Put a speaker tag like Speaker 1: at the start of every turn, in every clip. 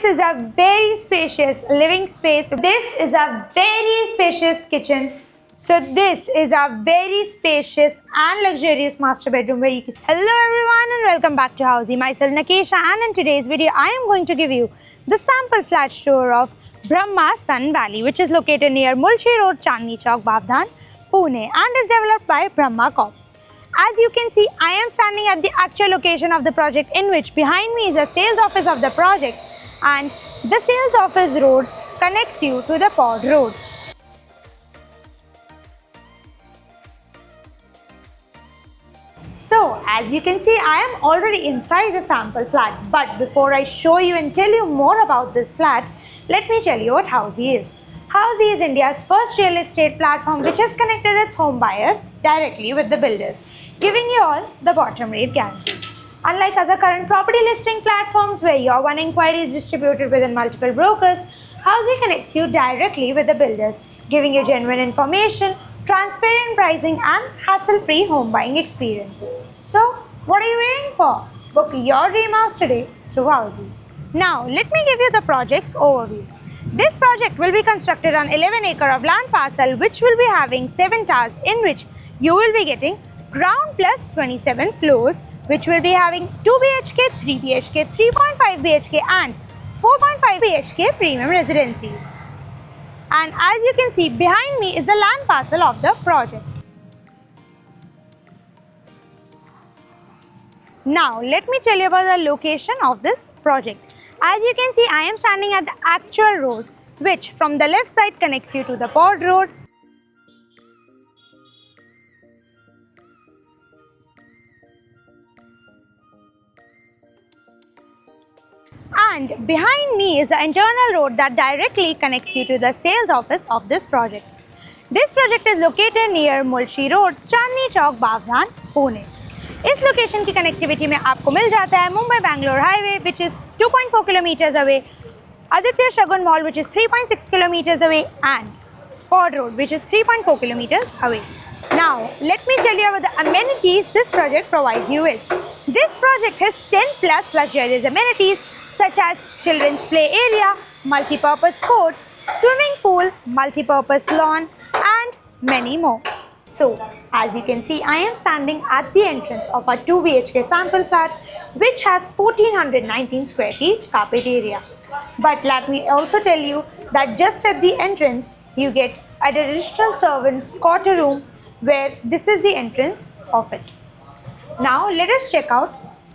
Speaker 1: This is a very spacious living space. This is a very spacious kitchen. So this is a very spacious and luxurious master bedroom where you can... Hello everyone and welcome back to Housey. Myself Nakesha, and in today's video I am going to give you the sample flat tour of Brahma Sun Valley, which is located near Mulshi Road, Chandni Chowk, Bavdhan, Pune, and is developed by Brahma Corp. As you can see, I am standing at the actual location of the project, in which behind me is the sales office of the project, and the sales office road connects you to the pod road. So as you can see, I am already inside the sample flat, but before I show you and tell you more about this flat, let me tell you what Housey is. Housey is India's first real estate platform which has connected its home buyers directly with the builders, giving you all the bottom rate guarantee. Unlike other current property listing platforms where your one inquiry is distributed within multiple brokers, Housey connects you directly with the builders, giving you genuine information, transparent pricing and hassle-free home buying experience. So, what are you waiting for? Book your dream house today through Housey. Now, let me give you the project's overview. This project will be constructed on 11 acres of land parcel which will be having 7 towers, in which you will be getting ground plus 27 floors, which will be having 2 BHK, 3 BHK, 3.5 BHK and 4.5 BHK premium residencies. And as you can see, behind me is the land parcel of the project. Now, let me tell you about the location of this project. As you can see, I am standing at the actual road, which from the left side connects you to the pod road. And behind me is the internal road that directly connects you to the sales office of this project. This project is located near Mulshi Road, Chandni Chowk, Bavdhan, Pune. इस location की connectivity में आपको मिल जाता है Mumbai Bangalore highway, which is 2.4 kilometers away, Aditya Shagun Mall, which is 3.6 kilometers away, and Pod Road, which is 3.4 kilometers away. Now, let me tell you about the amenities this project provides you with. This project has 10 plus luxurious amenities such as children's play area, multi-purpose court, swimming pool, multi-purpose lawn, and many more. So, as you can see, I am standing at the entrance of a 2 BHK sample flat which has 1419 square feet carpet area. But let me also tell you that just at the entrance, you get an additional servant's quarter room where this is the entrance of it. Now, let us check out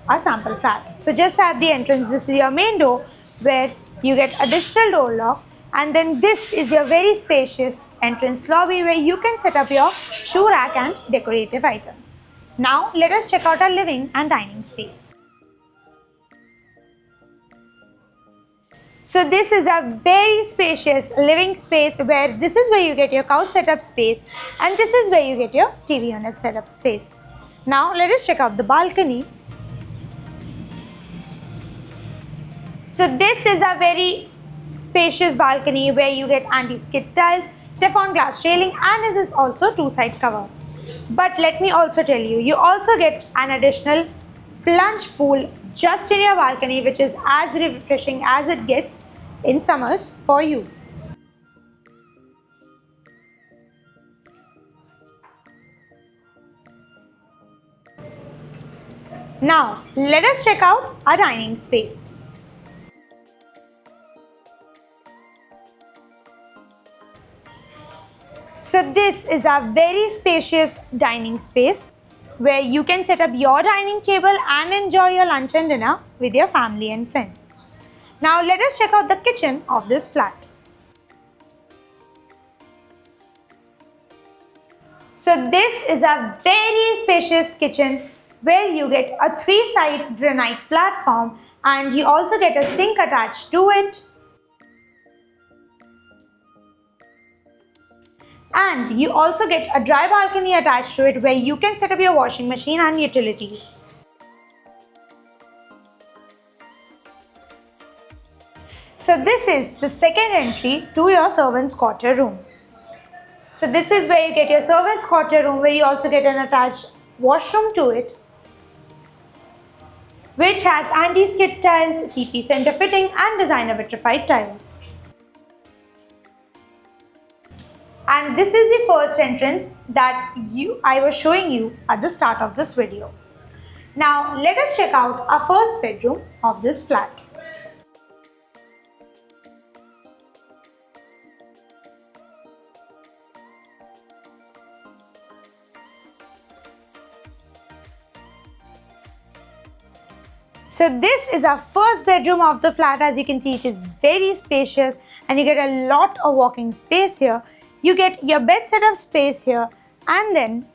Speaker 1: our sample flat. So, just at the entrance, this is your main door where you get additional door lock. And then this is your very spacious entrance lobby where you can set up your shoe rack and decorative items. Now let us check out our living and dining space. So this is a very spacious living space where this is where you get your couch setup space, and this is where you get your TV unit setup space. Now let us check out the balcony. So this is a very spacious balcony where you get anti-skid tiles, Teflon glass railing, and this is also 2-side cover. But let me also tell you, you also get an additional plunge pool just in your balcony, which is as refreshing as it gets in summers for you. Now let us check out our dining space. So this is a very spacious dining space where you can set up your dining table and enjoy your lunch and dinner with your family and friends. Now let us check out the kitchen of this flat. So this is a very spacious kitchen where you get a 3-side granite platform and you also get a sink attached to it. And you also get a dry balcony attached to it where you can set up your washing machine and utilities. So this is the second entry to your servant's quarter room. So this is where you get your servant's quarter room, where you also get an attached washroom to it. which has anti-skid tiles, CP center fitting and designer vitrified tiles. And this is the first entrance that I was showing you at the start of this video. Now let us check out our first bedroom of this flat. So this is our first bedroom of the flat. As you can see, it is very spacious and you get a lot of walking space here. You get your bed setup space here and then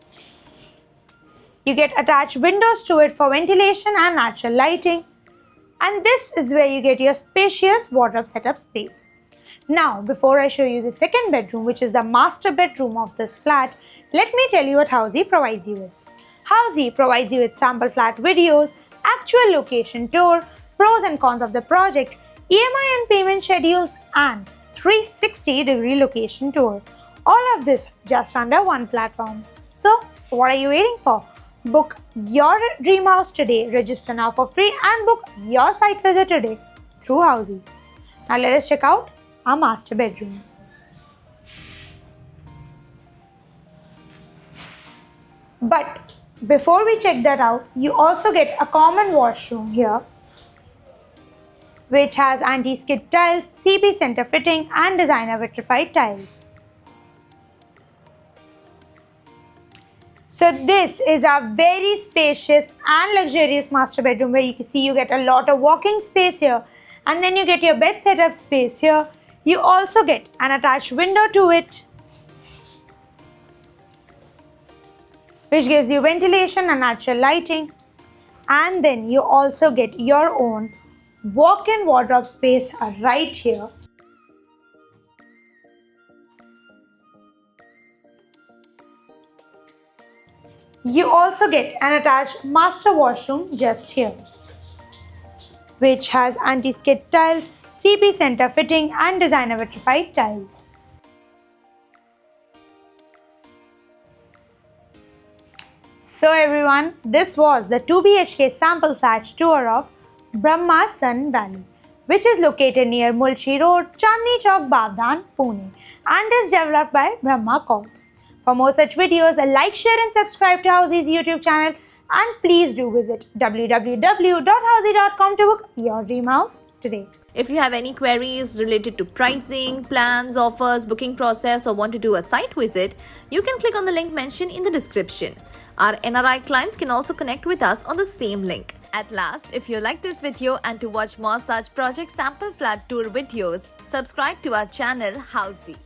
Speaker 1: you get attached windows to it for ventilation and natural lighting. And this is where you get your spacious wardrobe setup space. Now, before I show you the second bedroom, which is the master bedroom of this flat, let me tell you what Housey provides you with. Housey provides you with sample flat videos, actual location tour, pros and cons of the project, EMI and payment schedules, and 360-degree location tour. All of this just under one platform. So, what are you waiting for? Book your dream house today, register now for free and book your site visit today through Housey. Now let us check out our master bedroom. But before we check that out, you also get a common washroom here, which has anti-skid tiles, CP center fitting and designer vitrified tiles. So this is a very spacious and luxurious master bedroom where you can see you get a lot of walking space here and then you get your bed setup space here. You also get an attached window to it, which gives you ventilation and natural lighting. And then you also get your own walk-in wardrobe space right here. You also get an attached master washroom just here, which has anti-skid tiles, CP center fitting and designer vitrified tiles. So everyone, this was the 2 BHK sample flat tour of Brahma Sun Valley, which is located near Mulshi Road, Chandni Chowk, Bavdan, Pune, and is developed by Brahma Corp. For more such videos, like, share and subscribe to Housey's YouTube channel, and please do visit www.housey.com to book your dream house today.
Speaker 2: If you have any queries related to pricing, plans, offers, booking process, or want to do a site visit, you can click on the link mentioned in the description. Our NRI clients can also connect with us on the same link. At last, if you like this video and to watch more such project sample flat tour videos, subscribe to our channel Housey.